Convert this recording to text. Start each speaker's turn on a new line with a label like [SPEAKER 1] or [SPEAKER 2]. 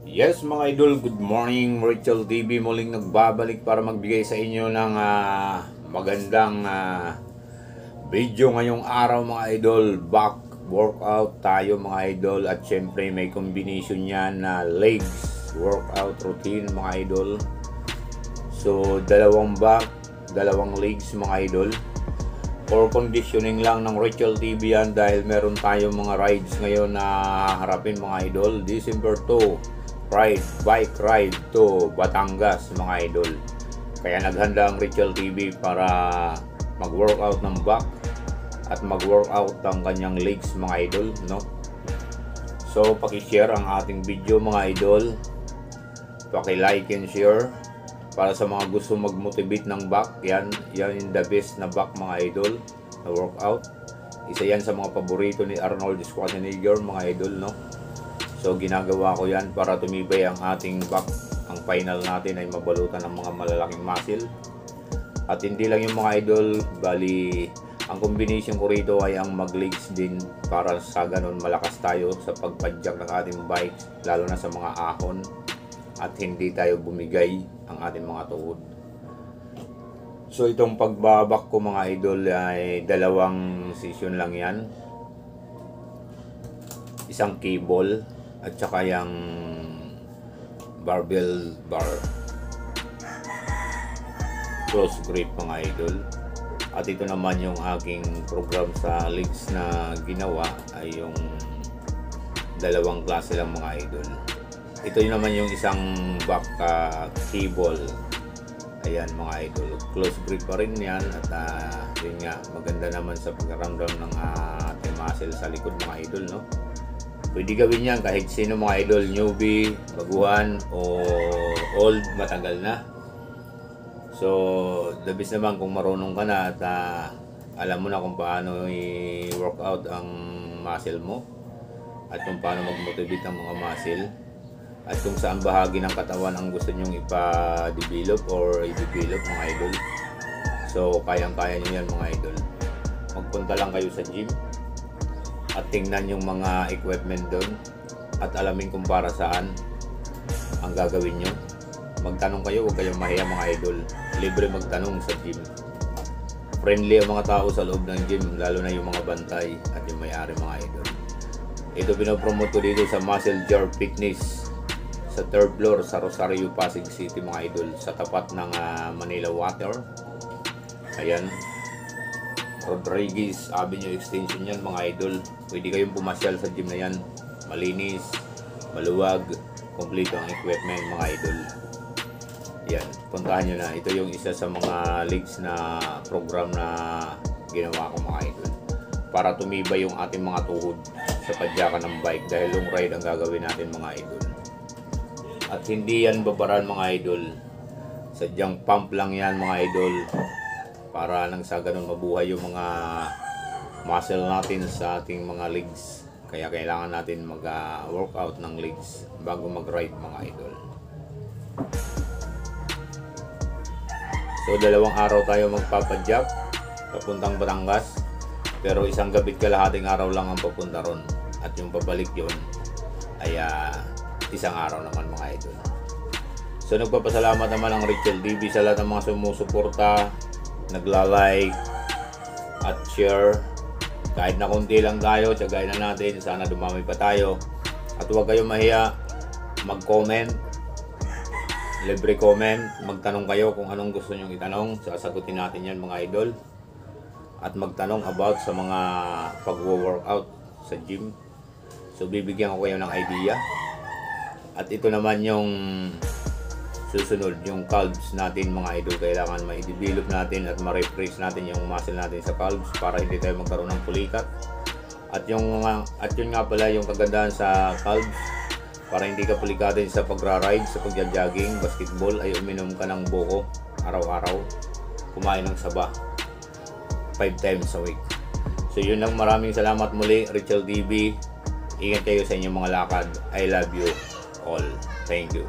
[SPEAKER 1] Yes mga idol, good morning. Rachel TV muling nagbabalik para magbigay sa inyo ng magandang video ngayong araw mga idol. Back workout tayo mga idol, at syempre may combination yan na legs workout routine mga idol. So dalawang back, dalawang legs mga idol. For conditioning lang ng Rachel TV yan, dahil meron tayong mga rides ngayon na harapin mga idol. December 2 bike ride to Batangas mga idol. Kaya naghanda ang Rachel TV para mag-workout ng back at mag-workout ng kanyang legs mga idol, no? So paki-share ang ating video mga idol, paki-like and share para sa mga gusto mag-motivate ng back. Yan yung the best na back mga idol na workout. Isa yan sa mga paborito ni Arnold Schwarzenegger mga idol, no? So ginagawa ko yan para tumibay ang ating back. Ang final natin ay mabalutan ng mga malalaking muscle. At hindi lang yung mga idol, bali ang combination ko rito ay ang mag-legs din, para sa ganun malakas tayo sa pagpadyak ng ating bike, lalo na sa mga ahon, at hindi tayo bumigay ang ating mga tuhod. So itong pagbabak ko mga idol ay dalawang session lang yan. Isang cable at saka yung barbell bar close grip mga idol. At ito naman yung aking program sa legs na ginawa ay yung dalawang klase lang mga idol. Ito yun naman yung isang back cable. Ayan mga idol, close grip pa rin yan. At yun nga, maganda naman sa pagkaramdam ng ating muscle sa likod mga idol, no? Pwede gawin yan kahit sino mga idol, newbie, baguhan, o old, matagal na. So the best naman kung marunong ka na at alam mo na kung paano i-workout ang muscle mo, at kung paano mag-motivate ang mga muscle, at kung saan bahagi ng katawan ang gusto nyong ipa-develop or i-develop mga idol. So kayang-kaya nyo yan mga idol. Magpunta lang kayo sa gym at tingnan yung mga equipment doon at alamin kung para saan ang gagawin nyo. Magtanong kayo, huwag kayong mahiya mga idol. Libre magtanong sa gym. Friendly ang mga tao sa loob ng gym, lalo na yung mga bantay at yung may-ari mga idol. Ito pinopromote ko dito sa Muscle Jar Fitness sa 3rd floor sa Rosario, Pasig City mga idol, sa tapat ng Manila Water. Ayan, Rodriguez Avenue Extension yan mga idol. Pwede kayong pumasyal sa gym na yan. Malinis, maluwag, kompleto ang equipment mga idol. Yan, puntahan nyo na. Ito yung isa sa mga legs na program na ginawa ko mga idol, para tumibay yung ating mga tuhod sa padyakan ng bike, dahil long ride ang gagawin natin mga idol. At hindi yan babaran mga idol, sadyang pump lang yan mga idol, para nang sa ganun mabuhay yung mga muscle natin sa ating mga legs. Kaya kailangan natin mag-workout ng legs bago mag-ride mga idol. So dalawang araw tayo magpapadyak papuntang Batangas, pero isang gabit kalahating araw lang ang papunta ron, at yung pabalik yun ay isang araw naman mga idol. So nagpapasalamat naman ang Rachel TV sa lahat ng mga sumusuporta, nagla-like at share. Kahit na konti lang tayo, tiyagayin na natin, sana dumami pa tayo. At huwag kayong mahiya mag-comment, libre comment, magtanong kayo kung anong gusto nyong itanong, sasagutin natin yan mga idol. At magtanong about sa mga pag-workout sa gym, so bibigyan ko kayo ng idea. At ito naman yung susunod, yung calves natin mga idol. Kailangan ma-develop natin at ma-refresh natin yung muscle natin sa calves para hindi tayo magkaroon ng pulikat. At yun nga pala yung kagandahan sa calves, para hindi ka pulikatin sa pagra-ride, sa pagja-jogging, basketball, ay uminom ka ng buko araw-araw, kumain ng saba 5 times a week. So yun lang, maraming salamat muli Rachel TV. Ingat kayo sa inyong mga lakad. I love you all. Thank you.